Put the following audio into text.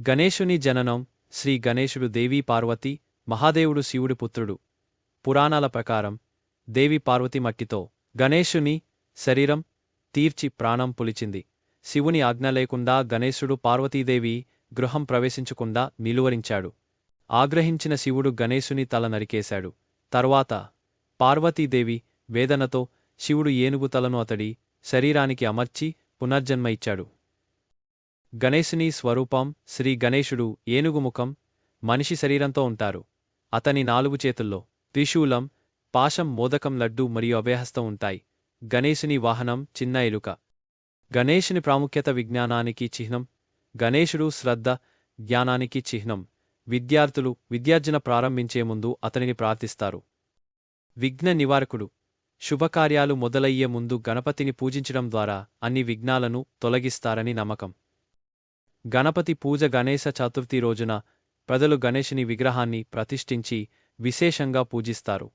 గణేశుని జననం. శ్రీ గణేశుడు దేవీ పార్వతి, మహాదేవుడు శివుడి పుత్రుడు. పురాణాల ప్రకారం దేవి పార్వతి మట్టితో గణేశుని శరీరం తీర్చి ప్రాణం పులిచింది. శివుని ఆజ్ఞ లేకుండా గణేశుడు పార్వతీదేవి గృహం ప్రవేశించకుండా నిలువరించాడు. ఆగ్రహించిన శివుడు గణేశుని తల నరికేశాడు. తర్వాత పార్వతీదేవి వేదనతో శివుడు ఏనుగు తలను అతడి శరీరానికి అమర్చి పునర్జన్మ ఇచ్చాడు. గణేశుని స్వరూపం. శ్రీ గణేశుడు ఏనుగు ముఖం, మనిషి శరీరంతో ఉంటారు. అతని 4 చేతుల్లో త్రిశూలం, పాశం, మోదకం, లడ్డు మరియు అభయహస్తం ఉంటాయి. గణేశుని వాహనం చిన్న ఎలుక. గణేశుని ప్రాముఖ్యత విజ్ఞానానికి చిహ్నం. గణేశుడు శ్రద్ధ, జ్ఞానానికి చిహ్నం. విద్యార్థులు విద్యార్జన ప్రారంభించే ముందు అతనిని ప్రార్థిస్తారు. విఘ్న నివారకుడు. శుభకార్యాలు మొదలయ్యే ముందు గణపతిని పూజించడం ద్వారా అన్ని విఘ్నాలను తొలగిస్తారని నమ్మకం. గణపతి పూజ. గణేశ చతుర్థి రోజున ప్రజలు గణేశుని విగ్రహాన్ని ప్రతిష్ఠించి విశేషంగా పూజిస్తారు.